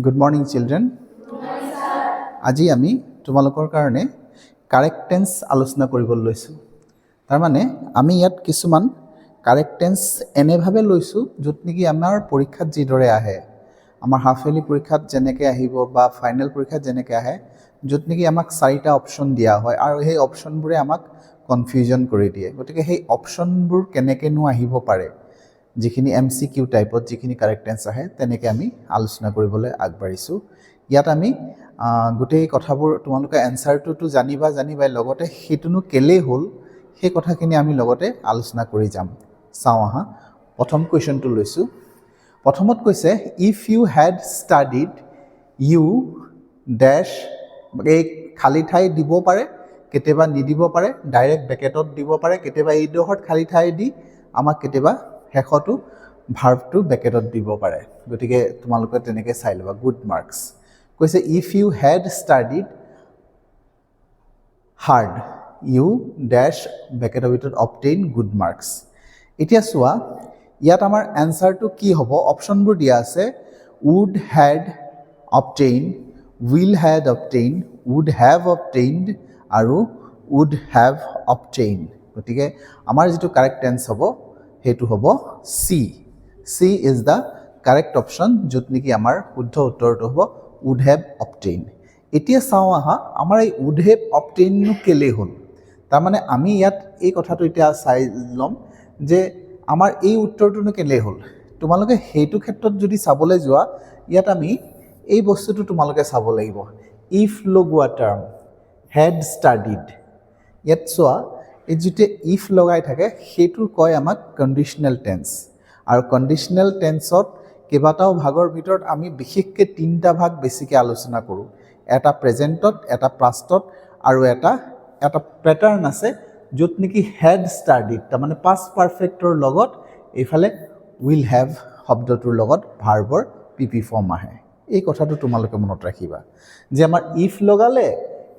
Good morning, children. আজি আমি তোমালোকৰ কাৰণে কাৰেক্ট টেন্স আলোচনা কৰিবলৈ লৈছো। তাৰ মানে আমি ইয়াত কিছুমান কাৰেক্ট টেন্স এনেভাৱে লৈছো য'ত নেকি আমাৰ পৰীক্ষাত যিদৰে আহে, আমাৰ হাফ ইয়াৰলি পৰীক্ষাত যেনেকৈ আহিব বা ফাইনেল পৰীক্ষাত যেনেকৈ আহে, য'ত নেকি আমাক 4টা অপশ্যন দিয়া হয় আৰু সেই অপশ্যনবোৰে আমাক কনফিউজন কৰি দিয়ে। গতিকে সেই অপশ্যনবোৰ কেনেকৈনো আহিব পাৰে, যিখিনি MCQ টাইপত যিখিনি কাৰেক্ট টেন্স আহে, তেনেকৈ আমি আলোচনা কৰিবলৈ আগবাঢ়িছোঁ। ইয়াত আমি গোটেই কথাবোৰ তোমালোকে এনচাৰটোতো জানিবাই, লগতে সেইটোনো কেলেই হ'ল সেই কথাখিনি আমি লগতে আলোচনা কৰি যাম। চাওঁ আহা, প্ৰথম কুৱেশ্যনটো লৈছোঁ। প্ৰথমত কৈছে, if you had studied you dash, এই খালী ঠাই দিব পাৰে, কেতিয়াবা নিদিব পাৰে, ডাইৰেক্ট বেকেটত দিব পাৰে, কেতিয়াবা এইডোখৰত খালী ঠাই দি আমাক কেতিয়াবা শেষতো ভাৰ্বটো বেকেটত দিব পাৰে। গতিকে তোমালোকে তেনেকৈ চাই ল'বা, গুড মাৰ্কছ। কৈছে if you had studied hard you dash বেকেটৰ ভিতৰত অবটেইন গুড মাৰ্কছ। এতিয়া চোৱা, ইয়াত আমাৰ এনচাৰটো কি হ'ব? অপশ্যনবোৰ দিয়া আছে, would had obtain, will had obtain, would have obtained আৰু উড হেভ অবটেইন। গতিকে আমাৰ যিটো কাৰেক্ট টেন্স হ'ব সেইটো হ'ব C. C is the correct option, য'ত নেকি আমাৰ শুদ্ধ উত্তৰটো হ'ব উড হেভ অবটেইন। এতিয়া চাওঁ আহা, আমাৰ এই উড হেভ অবটেইননো কেলেই হ'ল? তাৰমানে আমি ইয়াত এই কথাটো এতিয়া চাই ল'ম যে আমাৰ এই উত্তৰটোনো কেলেই হ'ল। তোমালোকে সেইটো ক্ষেত্ৰত যদি চাবলৈ যোৱা, ইয়াত আমি এই বস্তুটো তোমালোকে চাব লাগিব, ইফ লগোৱা টাৰ্ম হেড ষ্টাডিড। ইয়াত চোৱা, এই যিটো ইফ লগাই থাকে সেইটো কয় আমাক কণ্ডিশ্যনেল টেন্স। আৰু কণ্ডিশ্যনেল টেন্সত কেইবাটাও ভাগৰ ভিতৰত আমি বিশেষকৈ 3টা ভাগ বেছিকৈ আলোচনা কৰোঁ। এটা প্ৰেজেণ্টত, এটা পাষ্টত আৰু এটা পেটাৰ্ণ আছে য'ত নেকি হেড ষ্টাডিড, তাৰমানে পাষ্ট পাৰফেক্টৰ লগত এইফালে উইল হেভ শব্দটোৰ লগত ভাৰ্বৰ PP ফৰ্ম আহে। এই কথাটো তোমালোকে মনত ৰাখিবা যে আমাৰ ইফ লগালে,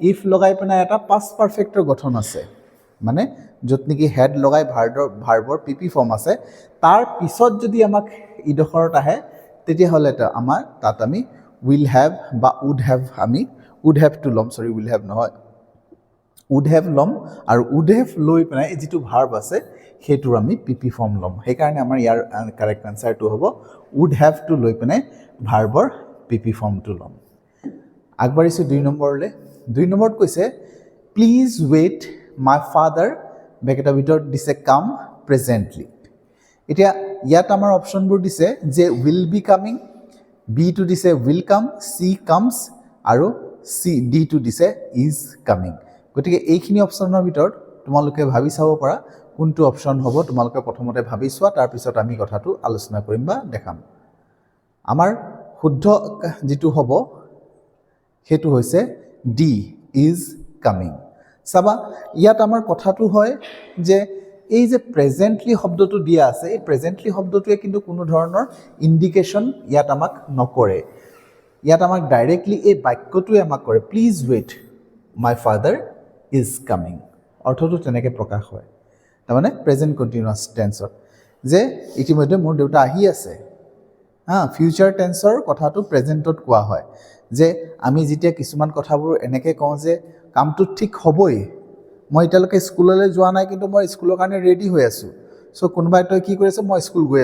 ইফ লগাই পেলাই এটা পাষ্ট পাৰফেক্টৰ গঠন আছে, মানে য'ত নেকি হেড লগাই ভাৰ্বৰ PP ফৰ্ম আছে, তাৰ পিছত যদি আমাক ইডোখৰত আহে তেতিয়াহ'লে আমাৰ তাত আমি উইল হেভ বা উড হেভ, আমি উড হেভটো ল'ম, উইল হেভ নহয়, উড হেভ ল'ম। আৰু উড হেভ লৈ পেলাই যিটো ভাৰ্ব আছে সেইটোৰ আমি PP ফৰ্ম ল'ম। সেইকাৰণে আমাৰ ইয়াৰ কাৰেক্ট এনচাৰটো হ'ব উড হেভটো লৈ পেলাই ভাৰ্বৰ PP ফৰ্মটো ল'ম। আগবাঢ়িছোঁ 2 নম্বৰলৈ। 2 নম্বৰত কৈছে, প্লিজ ৱেইট মাই ফাদাৰ বেকেটৰ ভিতৰত দিছে কাম প্ৰেজেণ্টলি। এতিয়া ইয়াত আমাৰ অপশ্যনবোৰ দিছে যে উইল বি কামিং, বিটো দিছে উইল কাম, চি কামছ আৰু ডিটো দিছে ইজ কামিং। গতিকে এইখিনি অপশ্যনৰ ভিতৰত তোমালোকে ভাবি চাব পাৰা কোনটো অপশ্যন হ'ব। তোমালোকে প্ৰথমতে ভাবি চোৱা, তাৰপিছত আমি কথাটো আলোচনা কৰিম বা দেখাম। আমাৰ শুদ্ধ যিটো হ'ব সেইটো হৈছে ডি, ইজ কামিং। চাবা, ইয়াত আমাৰ কথাটো হয় যে এই যে প্ৰেজেণ্টলি শব্দটো দিয়া আছে, এই প্ৰেজেণ্টলি শব্দটোৱে কিন্তু কোনো ধৰণৰ ইণ্ডিকেশ্যন ইয়াত আমাক নকৰে। ইয়াত আমাক ডাইৰেক্টলি এই বাক্যটোৱে আমাক কৰে, please wait my father is coming. অৰ্থটো তেনেকৈ প্ৰকাশ হয়, তাৰমানে প্ৰেজেণ্ট কণ্টিনিউৱাছ টেন্সত, যে ইতিমধ্যে মোৰ দেউতা আহি আছে। ফিউচাৰ টেন্সৰ কথাটো প্ৰেজেণ্টত কোৱা হয়, যে আমি যেতিয়া কিছুমান কথাবোৰ এনেকৈ কওঁ যে কামটো ঠিক হ'বই, মই এতিয়ালৈকে স্কুললৈ যোৱা নাই কিন্তু মই স্কুলৰ কাৰণে ৰেডি হৈ আছোঁ। চ' কোনোবাই তই কি কৰি আছ? মই স্কুল গৈ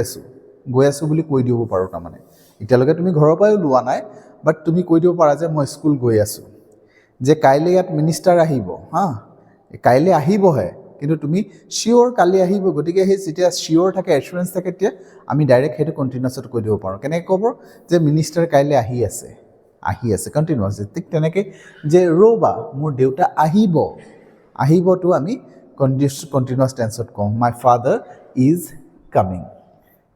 আছোঁ বুলি কৈ দিব পাৰোঁ। তাৰমানে এতিয়ালৈকে তুমি ঘৰৰ পৰাই ওলোৱা নাই, বাট তুমি কৈ দিব পাৰা যে মই স্কুল গৈ আছোঁ। যে কাইলৈ ইয়াত মিনিষ্টাৰ আহিব, কাইলৈ আহিবহে, কিন্তু তুমি চিয়'ৰ কালি আহিব। গতিকে সেই যেতিয়া চিয়'ৰ থাকে, এচুৰেঞ্চ থাকে, তেতিয়া আমি ডাইৰেক্ট সেইটো কণ্টিনিউৱাছত কৈ দিব পাৰোঁ। কেনেকৈ ক'ব? যে মিনিষ্টাৰ কাইলৈ আহি আছে কণ্টিনিউৱাছ। ঠিক তেনেকৈ যে ৰ'বা, মোৰ দেউতা আহিবতো আমি কণ্টিনিউৱাছ টেন্সত কওঁ, মাই ফাদাৰ ইজ কামিং।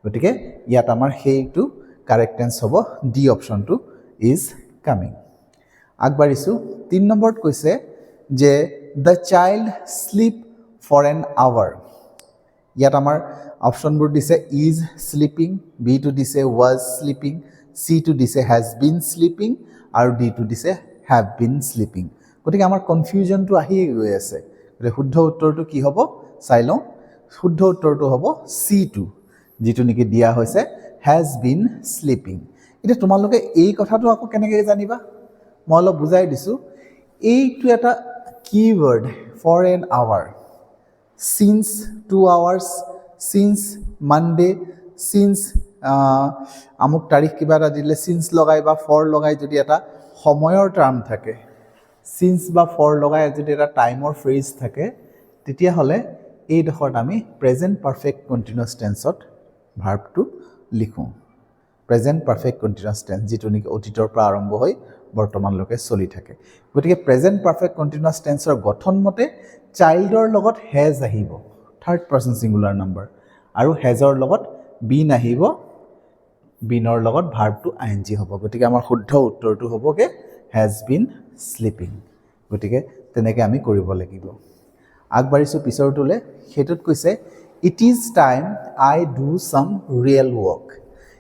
গতিকে ইয়াত আমাৰ সেইটো কাৰেক্ট টেন্স হ'ব ডি অপশ্যনটো, ইজ কামিং। আগবাঢ়িছোঁ 3 নম্বৰত কৈছে যে the child sleep for an hour. ইয়াত আমাৰ অপশ্যনবোৰ দিছে ইজ শ্লিপিং, বিটো দিছে ৱাজ শ্লিপিং, চিটো দিছে হেজ বিন শ্লিপিং আৰু ডিটো দিছে হেভ বিন শ্লিপিং। গতিকে আমাৰ কনফিউজনটো আহিয়ে গৈ আছে। গতিকে শুদ্ধ উত্তৰটো কি হ'ব চাই লওঁ। শুদ্ধ উত্তৰটো হ'ব চিটো, যিটো নেকি দিয়া হৈছে হেজ বিন শ্লিপিং। এতিয়া তোমালোকে এই কথাটো আকৌ কেনেকৈ জানিবা মই অলপ বুজাই দিছোঁ এইটো এটা keyword for an hour since 2 hours since Monday since আমুক তাৰিখ কিবা এটা দিলে since লগাই বা for লগাই যদি এটা সময়ৰ টাৰ্ম থাকে since বা for লগাই যদি এটা টাইমৰ ফ্ৰেজ থাকে তেতিয়াহ'লে এই ডখৰত আমি প্ৰেজেণ্ট পাৰফেক্ট কণ্টিনিউয়াছ টেন্সত ভাৰ্বটো লিখোঁ প্ৰেজেণ্ট পাৰফেক্ট কণ্টিনিউয়াছ টেন্স যিটো নেকি অতীতৰ পৰা আৰম্ভ হৈ বৰ্তমানলৈকে চলি থাকে গতিকে প্ৰেজেণ্ট পাৰফেক্ট কণ্টিনিউয়াছ টেন্সৰ গঠন মতে চাইল্ডৰ লগত হেজ আহিব থাৰ্ড পাৰ্চন ছিংগুলাৰ নাম্বাৰ আৰু হেজৰ লগত বিন আহিব বিনৰ লগত ভাৰ্বটো আইএনজি হ'ব গতিকে আমাৰ শুদ্ধ উত্তৰটো হ'বগে হেজ বিন স্লিপিং গতিকে তেনেকৈ আমি কৰিব লাগিব আগবাঢ়িছোঁ পিছৰটোলৈ সেইটোত কৈছে it is time I do some real work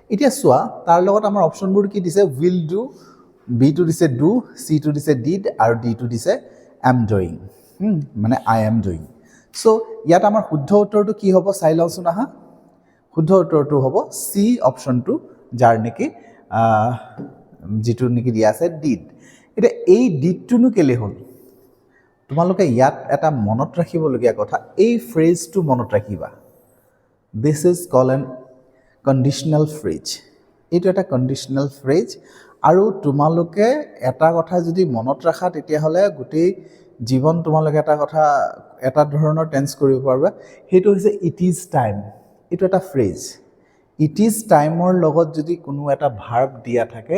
এতিয়া চোৱা তাৰ লগত আমাৰ অপশ্যনবোৰ কি দিছে উইল ডু বিটো দিছে ডু চিটো দিছে ডিড আৰু ডিটো দিছে এম ডুইং মানে আই এম ডুইং চ' ইয়াত আমাৰ শুদ্ধ উত্তৰটো কি হ'ব চাই লওঁচোন আহা শুদ্ধ উত্তৰটো হ'ব চি অপশ্যনটো যাৰ নেকি যিটো নেকি দিয়া আছে ডিড এতিয়া এই ডিডটোনো কেলৈ হ'ল তোমালোকে ইয়াত এটা মনত ৰাখিবলগীয়া কথা এই ফ্ৰেজটো মনত ৰাখিবা this is call N conditional phrase এইটো এটা কণ্ডিশ্যনেল ফ্ৰেজ আৰু তোমালোকে এটা কথা যদি মনত ৰাখা তেতিয়াহ'লে গোটেই জীৱন তোমালোকে এটা কথা এটা ধৰণৰ টেন্স কৰিব পাৰিবা সেইটো হৈছে ইট ইজ টাইম এইটো এটা ফ্ৰেজ ইট ইজ টাইমৰ লগত যদি কোনো এটা ভাৰ্ব দিয়া থাকে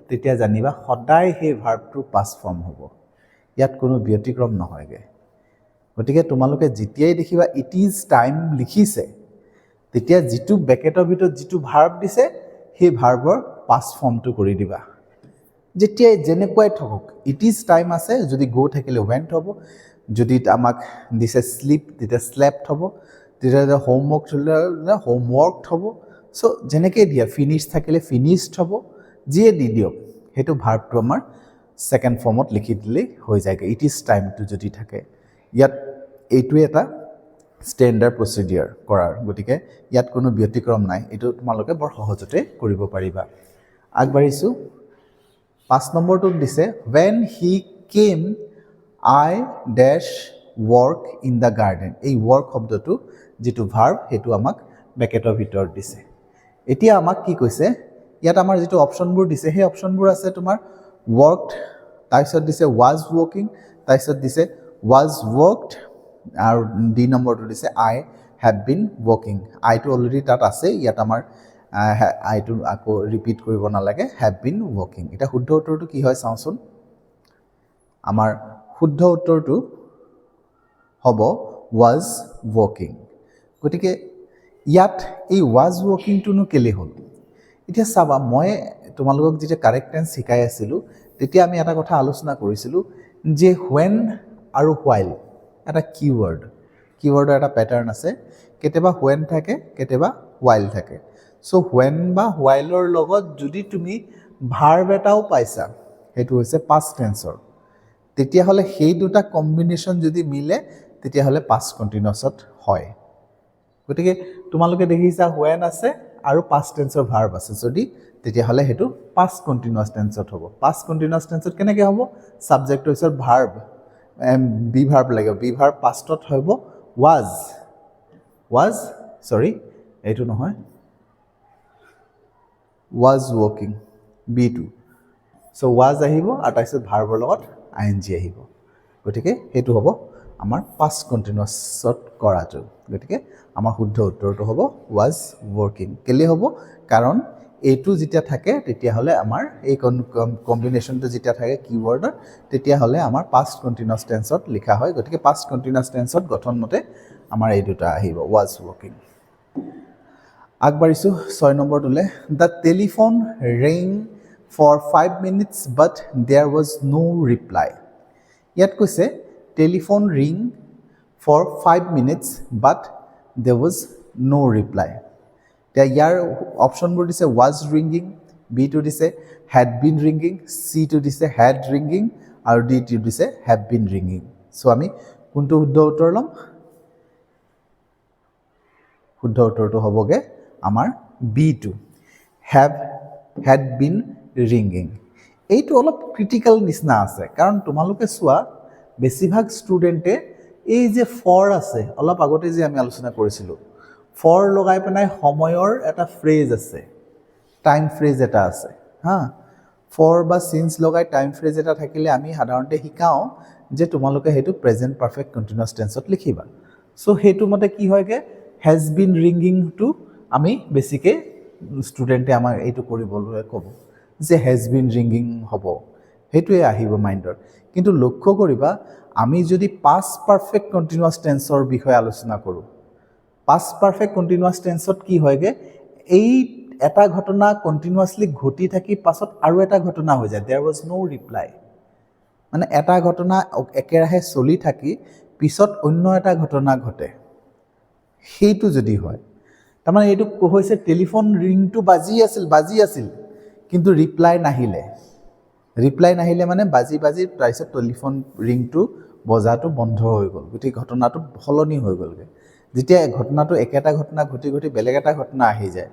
তেতিয়া জানিবা সদায় সেই ভাৰ্বটোৰ পাষ্ট ফৰ্ম হ'ব ইয়াত কোনো ব্যতিক্ৰম নহয়গৈ গতিকে তোমালোকে যেতিয়াই দেখিবা ইট ইজ টাইম লিখিছে তেতিয়া যিটো ব্ৰেকেটৰ ভিতৰত যিটো ভাৰ্ব দিছে সেই ভাৰ্বৰ পাষ্ট ফৰ্মটো কৰি দিবা যেতিয়াই যেনেকুৱাই থাকক ইট ইজ টাইম আছে যদি গো থাকিলে ৱেণ্ট হ'ব যদি আমাক দিছে শ্লিপ তেতিয়া শ্লেপ্ট হ'ব তেতিয়া হোমৱৰ্ক থাকিলে হোমৱৰ্কড হ'ব চ' যেনেকৈ দিয়া ফিনিছ থাকিলে ফিনিছড হ'ব যিয়ে দি দিয়ক সেইটো ভাৰ্বটো আমাৰ ছেকেণ্ড ফৰ্মত লিখি দিলেই হৈ যায়গৈ ইট ইজ টাইমটো যদি থাকে ইয়াত এইটোৱে এটা ষ্টেণ্ডাৰ্ড প্ৰচিডিউৰ কৰাৰ গতিকে ইয়াত কোনো ব্যতিক্ৰম নাই এইটো তোমালোকে বৰ সহজতে কৰিব পাৰিবা আগবাঢ়িছোঁ 5 নম্বৰটোত দিছে when he came I dash work in the garden এই work শব্দটো যিটো ভাৰ্ব সেইটো আমাক ব্ৰেকেটৰ ভিতৰত দিছে এতিয়া আমাক কি কৈছে ইয়াত আমাৰ যিটো অপশ্যনবোৰ দিছে সেই অপশ্যনবোৰ আছে তোমাৰ worked তাৰপিছত দিছে was working তাৰপিছত দিছে was worked আৰু ডি নম্বৰটো দিছে I have been working আইটো অলৰেডি তাত আছে ইয়াত আমাৰ আইটো আকৌ ৰিপিট কৰিব নালাগে have been working এটা শুদ্ধ উত্তৰটো কি হয় চাওঁচোন আমাৰ শুদ্ধ উত্তৰটো হ'ব was working গতিকে ইয়াত এই was workingটোনো কেলৈ হ'ল এতিয়া চাবা মই তোমালোকক যেতিয়া কাৰেক্ট টেন্স শিকাই আছিলোঁ তেতিয়া আমি এটা কথা আলোচনা কৰিছিলোঁ যে when আৰু while এটা কিৱৰ্ডৰ এটা পেটাৰ্ণ আছে কেতিয়াবা when থাকে কেতিয়াবা while থাকে চ' when বা whileৰ লগত যদি তুমি ভাৰ্ব এটাও পাইছা সেইটো হৈছে পাষ্ট টেন্সৰ তেতিয়াহ'লে সেই দুটা কম্বিনেশ্যন যদি মিলে তেতিয়াহ'লে পাষ্ট কণ্টিনিউয়াছত হয় গতিকে তোমালোকে দেখিছা when আছে আৰু পাষ্ট টেন্সৰ ভাৰ্ব আছে যদি তেতিয়াহ'লে সেইটো পাষ্ট কণ্টিনিউয়াছ টেন্সত হ'ব পাষ্ট কণ্টিনিউয়াছ টেন্সত কেনেকৈ হ'ব ছাবজেক্টৰ পিছত ভাৰ্ব বি ভাৰ্ব লাগিব বি ভাৰ্ব পাষ্টত হ'ব was এইটো নহয় was working B2 so' was আহিব আৰু তাৰপিছত ভাৰ্বৰ লগত ING আহিব গতিকে সেইটো হ'ব আমাৰ পাষ্ট কণ্টিনিউয়াছত কৰাটো গতিকে আমাৰ শুদ্ধ উত্তৰটো হ'ব was working কেলৈ হ'ব কাৰণ এইটো যেতিয়া থাকে তেতিয়াহ'লে আমাৰ এই কম্বিনেশ্যনটো যেতিয়া থাকে কিৱৰ্ডৰ তেতিয়াহ'লে আমাৰ পাষ্ট কণ্টিনিউয়াছ টেন্সত লিখা হয় গতিকে পাষ্ট কণ্টিনিউয়াছ টেন্সত গঠন মতে আমাৰ এই দুটা আহিব was working আগবাঢ়িছোঁ 6 নম্বৰটোলৈ the telephone ring for 5 minutes but there was no reply ইয়াত কৈছে telephone ring for 5 minutes but there was no reply এতিয়া ইয়াৰ অপশ্যনবোৰ দিছে was ringing বিটো দিছে had been ringing চিটো দিছে had ringing আৰু ডিটো দিছে have been ringing চ' আমি কোনটো শুদ্ধ উত্তৰ ল'ম শুদ্ধ উত্তৰটো হ'বগৈ আমাৰ B2 have had been ringing. এইটো অলপ ক্ৰিটিকেল নিচিনা আছে কাৰণ তোমালোকে চোৱা বেছিভাগ ষ্টুডেণ্টে এই যে ফৰ আছে অলপ আগতে যে আমি আলোচনা কৰিছিলোঁ ফৰ লগাই পেলাই সময়ৰ এটা ফ্ৰেজ আছে টাইম ফ্ৰেজ এটা আছে হা ফৰ বা সিন্স লগাই টাইম ফ্ৰেজ এটা থাকিলে আমি সাধাৰণতে শিকাওঁ যে তোমালোকে সেইটো প্ৰেজেণ্ট পাৰফেক্ট কণ্টিনিউৱাছ টেন্সত লিখিবা সো সেইটো মতে কি হয়গে হেজ বিন ৰিংগিং টু আমি বেছিকৈ ষ্টুডেণ্টে আমাক এইটো কৰিবলৈ ক'ব যে হেজ বিন ৰিংগিং হ'ব সেইটোৱে আহিব মাইণ্ডত কিন্তু লক্ষ্য কৰিবা আমি যদি পাষ্ট পাৰফেক্ট কণ্টিনিউৱাছ টেন্সৰ বিষয়ে আলোচনা কৰোঁ পাষ্ট পাৰফেক্ট কণ্টিনিউৱাছ টেন্সত কি হয়গে এই এটা ঘটনা কণ্টিনিউৱাছলি ঘটি থাকি পাছত আৰু এটা ঘটনা হৈ যায় দেয়াৰ ৱাজ ন' ৰিপ্লাই মানে এটা ঘটনা একেৰাহে চলি থাকি পিছত অন্য এটা ঘটনা ঘটে সেইটো যদি হয় তাৰমানে এইটো হৈছে টেলিফোন ৰিংটো বাজি আছিল কিন্তু ৰিপ্লাই নাহিলে মানে বাজি তাৰপিছত টেলিফোন ৰিংটো বজাটো বন্ধ হৈ গ'ল গতিকে ঘটনাটো সলনি হৈ গ'লগৈ যেতিয়া ঘটনাটো একেটা ঘটনা ঘটি বেলেগ এটা ঘটনা আহি যায়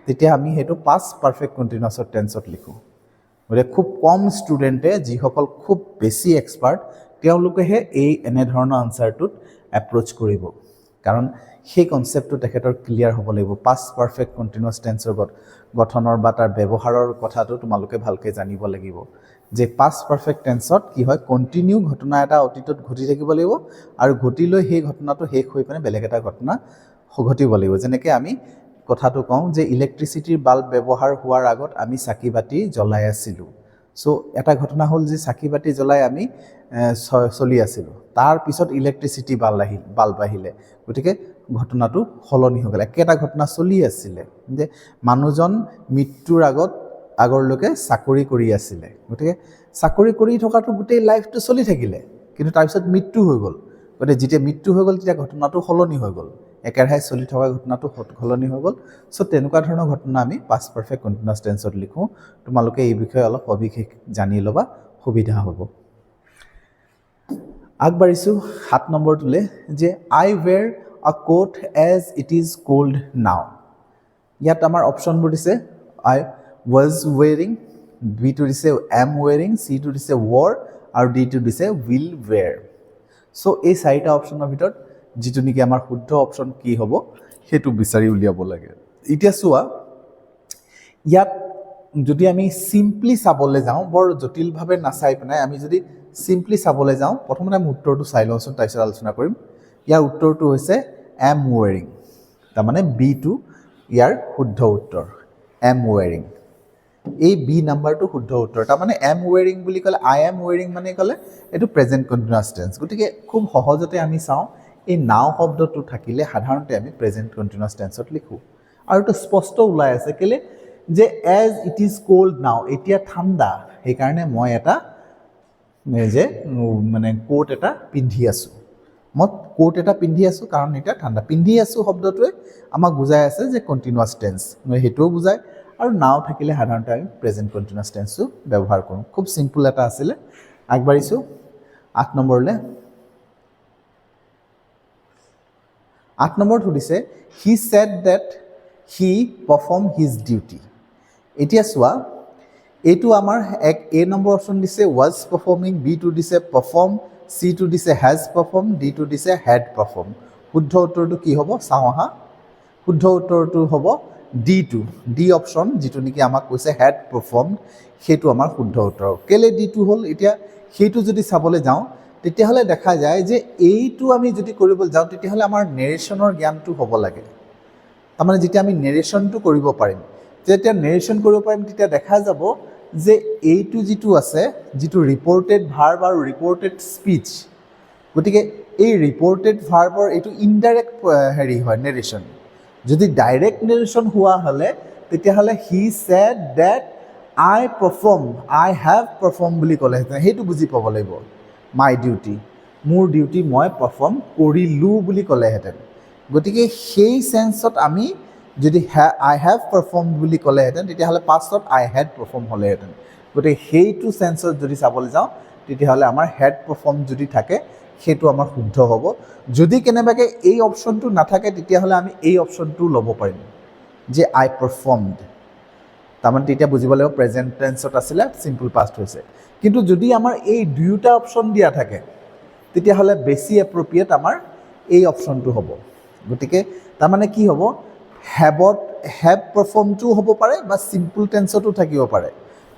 তেতিয়া আমি সেইটো পাষ্ট পাৰফেক্ট কণ্টিনিউৱাছৰ টেন্সত লিখোঁ গতিকে খুব কম ষ্টুডেণ্টে যিসকল খুব বেছি এক্সপাৰ্ট তেওঁলোকেহে এই এনেধৰণৰ আনচাৰটোত এপ্ৰ'চ কৰিব কাৰণ সেই কনচেপ্টটো তেখেতৰ ক্লিয়াৰ হ'ব লাগিব পাষ্ট পাৰফেক্ট কণ্টিনিউৱাছ টেন্সৰ গঠনৰ বা তাৰ ব্যৱহাৰৰ কথাটো তোমালোকে ভালকৈ জানিব লাগিব যে পাষ্ট পাৰফেক্ট টেন্সত কি হয় কণ্টিনিউ ঘটনা এটা অতীতত ঘটি থাকিব লাগিব আৰু ঘটি লৈ সেই ঘটনাটো শেষ হৈ পিনে বেলেগ এটা ঘটনা ঘটিব লাগিব যেনেকৈ আমি কথাটো কওঁ যে ইলেক্ট্ৰিচিটিৰ বাল্ব ব্যৱহাৰ হোৱাৰ আগত আমি চাকি বাতি জ্বলাই আছিলোঁ সো এটা ঘটনা হ'ল যে চাকি বাতি জ্বলাই আমি চলি আছিলোঁ তাৰ পিছত ইলেক্ট্ৰিচিটি বাল্ব আহিলে গতিকে ঘটনাটো সলনি হৈ গ'ল একেটা ঘটনা চলি আছিলে যে মানুহজন মৃত্যুৰ আগৰলৈকে চাকৰি কৰি আছিলে গতিকে চাকৰি কৰি থকাটো গোটেই লাইফটো চলি থাকিলে কিন্তু তাৰপিছত মৃত্যু হৈ গ'ল গতিকে যেতিয়া মৃত্যু হৈ গ'ল তেতিয়া ঘটনাটো সলনি হৈ গ'ল একেৰাহে চলি থকা ঘটনাটো সলনি হৈ গ'ল সো তেনেকুৱা ধৰণৰ ঘটনা আমি পাষ্ট পাৰফেক্ট কণ্টিনিউৱাছ টেন্সত লিখোঁ তোমালোকে এই বিষয়ে অলপ সবিশেষ জানি ল'বা সুবিধা হ'ব আগবাঢ়িছোঁ 7 নম্বৰটোলৈ যে I were a coat as it is cold now ইয়াত আমাৰ অপশ্যনবোৰ দিছে আই ৱাজ ৱেৰিং বিটো দিছে এম ৱেৰিং চিটো দিছে ৱৰ আৰু ডিটো দিছে উইল ৱেৰ সো এই চাৰিটা অপশ্যনৰ ভিতৰত যিটো নেকি আমাৰ শুদ্ধ অপশ্যন কি হ'ব সেইটো বিচাৰি উলিয়াব লাগে এতিয়া চোৱা ইয়াত যদি আমি চিম্পলি চাবলৈ যাওঁ বৰ জটিলভাৱে নাচাই পেলাই আমি যদি চিম্পলি চাবলৈ যাওঁ প্ৰথমতে আমি উত্তৰটো চাই লওঁচোন তাৰপিছত আলোচনা কৰিম ইয়াৰ উত্তৰটো হৈছে এম ৱেৰিং তাৰমানে বিটো ইয়াৰ শুদ্ধ উত্তৰ এম ৱেৰিং এই বি নাম্বাৰটো শুদ্ধ উত্তৰ তাৰমানে এম ৱেৰিং বুলি ক'লে আই এম ৱেৰিং মানে ক'লে এইটো প্ৰেজেণ্ট কণ্টিনিউৱাছ টেন্স গতিকে খুব সহজতে আমি চাওঁ এই নাও শব্দটো থাকিলে সাধাৰণতে আমি প্ৰেজেণ্ট কণ্টিনিউৱাছ টেন্সত লিখোঁ আৰু এইটো স্পষ্ট ওলাই আছে কেলে যে এজ ইট ইজ কোল্ড নাও এতিয়া ঠাণ্ডা সেইকাৰণে মই এটা যে মানে কোট এটা পিন্ধি আছোঁ মই কোট এটা পিন্ধি আছোঁ কাৰণ এতিয়া ঠাণ্ডা পিন্ধি আছোঁ শব্দটোৱে আমাক বুজাই আছে যে কণ্টিনিউৱাছ টেন্স সেইটোও বুজায় আৰু নাও থাকিলে সাধাৰণতে আমি প্ৰেজেণ্ট কণ্টিনিউৱাছ টেন্সটো ব্যৱহাৰ কৰোঁ খুব চিম্পল এটা আছিলে আগবাঢ়িছোঁ 8 নম্বৰলৈ 8 নম্বৰত সুধিছে হি ছেড ডেট হি পাৰফৰ্ম হিজ ডিউটি এতিয়া চোৱা এইটো আমাৰ এক এ নম্বৰ অপশ্যন দিছে ৱাজ পাৰফৰ্মিং বিটো দিছে পাৰফৰ্ম চিটো দিছে হেজ পাৰফৰ্ম ডিটো দিছে হেড পাৰফৰ্ম শুদ্ধ উত্তৰটো কি হ'ব চাওঁ আহা শুদ্ধ উত্তৰটো হ'ব ডি অপশ্যন যিটো নেকি আমাক কৈছে হেড পাৰফৰ্ম সেইটো আমাৰ শুদ্ধ উত্তৰ কেলে ডিটো হ'ল এতিয়া সেইটো যদি চাবলৈ যাওঁ তেতিয়াহ'লে দেখা যায় যে এইটো আমি যদি কৰিবলৈ যাওঁ তেতিয়াহ'লে আমাৰ নেৰেশ্যনৰ জ্ঞানটো হ'ব লাগে তাৰমানে যেতিয়া আমি নেৰেশ্যনটো কৰিব পাৰিম যেতিয়া নেৰেশ্যন কৰিব পাৰিম তেতিয়া দেখা যাব যে এইটো যিটো আছে যিটো ৰিপৰ্টেড ভাৰ্ব আৰু ৰিপৰ্টেড স্পীচ গতিকে এই ৰিপৰ্টেড ভাৰ্বৰ এইটো ইনডাইৰেক্ট হেৰি হয় নেৰেশ্যন যদি ডাইৰেক্ট নেৰেশ্যন হোৱা হ'লে তেতিয়াহ'লে he said that I perform I have perform বুলি ক'লেহেঁতেন সেইটো বুজি পাব লাগিব মাই ডিউটি মোৰ ডিউটি মই পাৰফৰ্ম কৰিলোঁ বুলি ক'লেহেঁতেন গতিকে সেই চেন্সত আমি যদি আই হেভ পাৰফৰ্ম বুলি ক'লেহেঁতেন তেতিয়াহ'লে পাছত আই হেড পাৰফৰ্ম হ'লেহেঁতেন গতিকে সেইটো চেন্সত যদি চাবলৈ যাওঁ তেতিয়াহ'লে আমাৰ হেড পাৰফৰ্ম যদি থাকে সেইটো আমাৰ শুদ্ধ হ'ব যদি কেনেবাকৈ এই অপশ্যনটো নাথাকে তেতিয়াহ'লে আমি এই অপশ্যনটো ল'ব পাৰিম যে আই পাৰফৰ্মড তাৰমানে তেতিয়া বুজিব লাগিব প্ৰেজেণ্ট টেন্সত আছিলে চিম্পল পাষ্ট হৈছে কিন্তু যদি আমাৰ এই দুয়োটা অপশ্যন দিয়া থাকে তেতিয়াহ'লে বেছি এপ্ৰপ্ৰিয়েট আমাৰ এই অপশ্যনটো হ'ব গতিকে তাৰমানে কি হ'ব হেভ পাৰফৰ্মটো হ'ব পাৰে বা চিম্পল টেন্সতো থাকিব পাৰে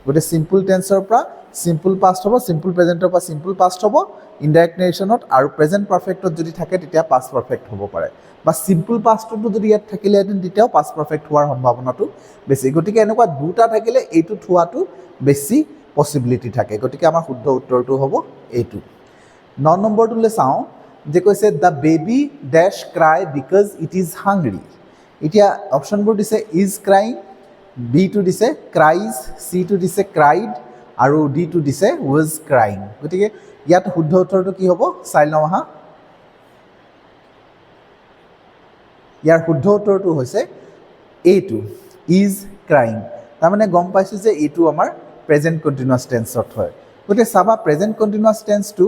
গতিকে চিম্পল টেন্সৰ পৰা চিম্পল পাষ্ট হ'ব চিম্পল প্ৰেজেণ্টৰ পৰা চিম্পল পাষ্ট হ'ব ইনডাইৰেক্ট নেৰেশ্যনত আৰু প্ৰেজেণ্ট পাৰফেক্টত যদি থাকে তেতিয়া পাষ্ট পাৰফেক্ট হ'ব পাৰে বা চিম্পল পাষ্টটো যদি ইয়াত থাকিলেহেঁতেন তেতিয়াও পাষ্ট পাৰফেক্ট হোৱাৰ সম্ভাৱনাটো বেছি গতিকে এনেকুৱা দুটা থাকিলে এইটোত হোৱাটো বেছি পচিবিলিটি থাকে গতিকে আমাৰ শুদ্ধ উত্তৰটো হ'ব এইটো 9 নম্বৰটোলৈ চাওঁ যে কৈছে the baby does cry because it is hungry এতিয়া অপশ্যনবোৰ দিছে ইজ ক্ৰাইং বিটো দিছে ক্ৰাইজ চিটো দিছে ক্ৰাইড আৰু ডিটো দিছে ৱাজ ক্ৰাইং গতিকে ইয়াত শুদ্ধ উত্তৰটো কি হ'ব চাই লওঁ আহা ইয়াৰ শুদ্ধ উত্তৰটো হৈছে এইটো ইজ ক্ৰাইং তাৰমানে গম পাইছোঁ যে এইটো আমাৰ প্ৰেজেণ্ট কণ্টিনিউৱাছ টেন্সত হয় গতিকে চাবা প্ৰেজেণ্ট কণ্টিনিউৱাছ টেন্সটো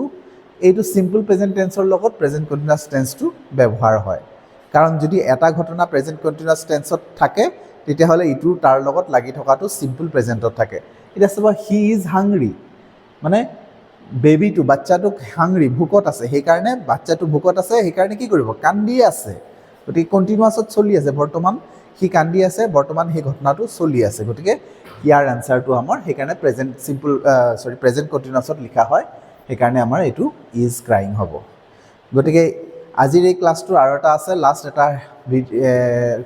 এইটো চিম্পল প্ৰেজেণ্ট টেন্সৰ লগত প্ৰেজেণ্ট কণ্টিনিউৱাছ টেন্সটো ব্যৱহাৰ হয় কাৰণ যদি এটা ঘটনা প্ৰেজেণ্ট কণ্টিনিউৱাছ টেন্সত থাকে তেতিয়াহ'লে ইটো তাৰ লগত লাগি থকাটো চিম্পল প্ৰেজেণ্টত থাকে এতিয়া চাবা হি ইজ হাংৰি মানে বেবীটো বাচ্চাটো হাংৰি ভোকত আছে সেইকাৰণে বাচ্চাটো ভোকত আছে সেইকাৰণে কি কৰিব কান্দি আছে গতিকে কণ্টিনিউৱাছত চলি আছে বৰ্তমান সি কান্দি আছে বৰ্তমান সেই ঘটনাটো চলি আছে গতিকে ইয়াৰ এনচাৰটো আমাৰ সেইকাৰণে প্ৰেজেণ্ট কণ্টিনিউৱাছত লিখা হয় সেইকাৰণে আমাৰ এইটো ইজ ক্ৰাইং হ'ব গতিকে আজিৰ এই ক্লাছটোৰ আৰু এটা আছে লাষ্ট এটা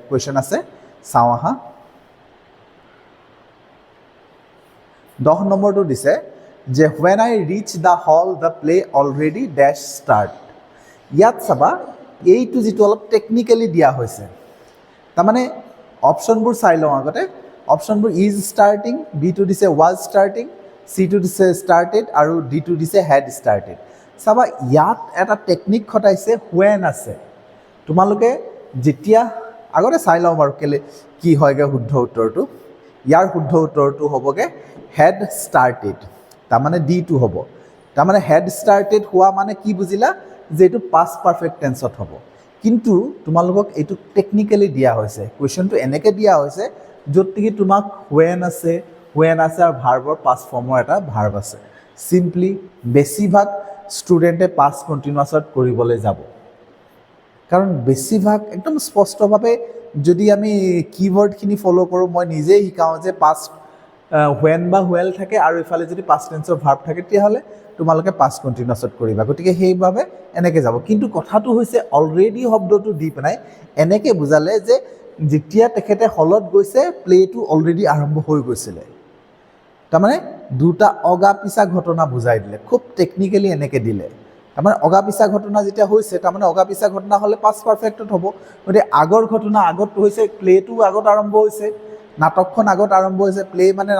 কুৱেশ্যন আছে চাওঁ আহা 10 নম্বৰটো দিছে যে when I reach the hall the play already dash start ইয়াত চাবা এইটো যিটো অলপ টেকনিকেলি দিয়া হৈছে তাৰমানে অপশ্যনবোৰ চাই লওঁ আগতে অপশ্যনবোৰ ইজ ষ্টাৰ্টিং বিটো দিছে ৱাজ ষ্টাৰ্টিং চিটো দিছে ষ্টাৰ্টেড আৰু ডিটো দিছে হেড ষ্টাৰ্টেড চাবা ইয়াত এটা টেকনিক খটাইছে হুৱেন আছে তোমালোকে যেতিয়া আগতে চাই লওঁ বাৰু কেলে কি হয়গৈ শুদ্ধ উত্তৰটো ইয়াৰ শুদ্ধ উত্তৰটো হ'বগৈ হেড ষ্টাৰ্টেড তাৰমানে ডিটো হ'ব তাৰমানে হেড ষ্টাৰ্টেড হোৱা মানে কি বুজিলা যে এইটো পাষ্ট পাৰফেক্ট টেন্সত হ'ব কিন্তু তোমালোকক এইটো টেকনিকেলি দিয়া হৈছে কুৱেশ্যনটো এনেকৈ দিয়া হৈছে য'ত নেকি তোমাক হুৱেন আছে আৰু ভাৰ্বৰ পাষ্ট ফৰ্মৰ এটা ভাৰ্ব আছে চিম্পলি বেছিভাগ ষ্টুডেণ্টে পাষ্ট কণ্টিনিউৱাছত কৰিবলৈ যাব কাৰণ বেছিভাগ একদম স্পষ্টভাৱে যদি আমি কিৱৰ্ডখিনি ফ'ল' কৰোঁ মই নিজেই শিকাওঁ যে পাষ্ট হুৱেন বা হুৱেল থাকে আৰু ইফালে যদি পাষ্ট টেন্সৰ ভাৰ্ব থাকে তেতিয়াহ'লে তোমালোকে পাষ্ট কণ্টিনিউৱাছত কৰিবা গতিকে সেইবাবে এনেকৈ যাব কিন্তু কথাটো হৈছে অলৰেডি শব্দটো দি পেলাই এনেকৈ বুজালে যে যেতিয়া তেখেতে হলত গৈছে প্লেটো অলৰেডি আৰম্ভ হৈ গৈছিলে তাৰমানে দুটা অগা পিছা ঘটনা বুজাই দিলে খুব টেকনিকেলি এনেকৈ দিলে তাৰমানে অগা পিছা ঘটনা যেতিয়া হৈছে তাৰমানে অগা পিছা ঘটনা হ'লে পাষ্ট পাৰফেক্টত হ'ব গতিকে আগৰ ঘটনা আগত হৈছে প্লেটো আগত আৰম্ভ হৈছে নাটকখন আগত আৰম্ভ হৈছে প্লে মানে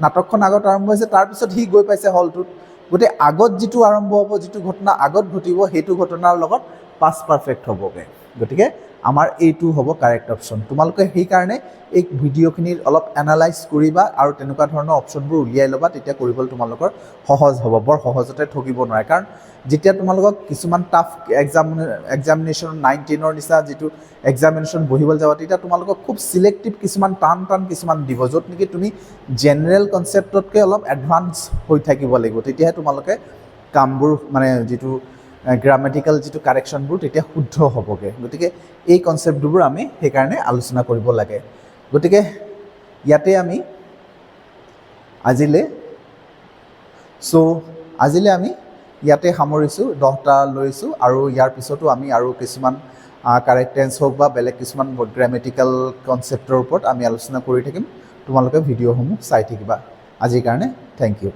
নাটকখন আগত আৰম্ভ হৈছে তাৰপিছত সি গৈ পাইছে হলটোত গতিকে আগত যিটো আৰম্ভ হ'ব যিটো ঘটনা আগত ঘটিব সেইটো ঘটনাৰ লগত পাষ্ট পাৰফেক্ট হ'বগৈ গতিকে আমাৰ এইটো হ'ব কাৰেক্ট অপশ্যন তোমালোকে সেইকাৰণে এই ভিডিঅ'খিনিৰ অলপ এনালাইজ কৰিবা আৰু তেনেকুৱা ধৰণৰ অপশ্যনবোৰ উলিয়াই ল'বা তেতিয়া কৰিবলৈ তোমালোকৰ সহজ হ'ব বৰ সহজতে ঠগিব নোৱাৰে কাৰণ যেতিয়া তোমালোকক কিছুমান টাফ এক্সামিনেশ্যন 9-10ৰ নিচিনা যিটো এক্সামিনেশ্যন বহিবলৈ যাব তেতিয়া তোমালোকক খুব চিলেক্টিভ কিছুমান টান কিছুমান দিব য'ত নেকি তুমি জেনেৰেল কনচেপ্টতকৈ অলপ এডভান্স হৈ থাকিব লাগিব তেতিয়াহে তোমালোকে কামবোৰ মানে যিটো গ্ৰামেটিকেল যিটো কাৰেকশ্যনবোৰ তেতিয়া শুদ্ধ হ'বগৈ গতিকে এই কনচেপ্টবোৰ আমি সেইকাৰণে আলোচনা কৰিব লাগে গতিকে ইয়াতে আমি আজিলৈ আমি ইয়াতে সামৰিছোঁ 10টা লৈছোঁ আৰু ইয়াৰ পিছতো আমি আৰু কিছুমান কাৰেক্ট টেন্স হওক বা বেলেগ কিছুমান গ্ৰামেটিকেল কনচেপ্টৰ ওপৰত আমি আলোচনা কৰি থাকিম তোমালোকে ভিডিঅ'সমূহ চাই থাকিবা আজিৰ কাৰণে থেংক ইউ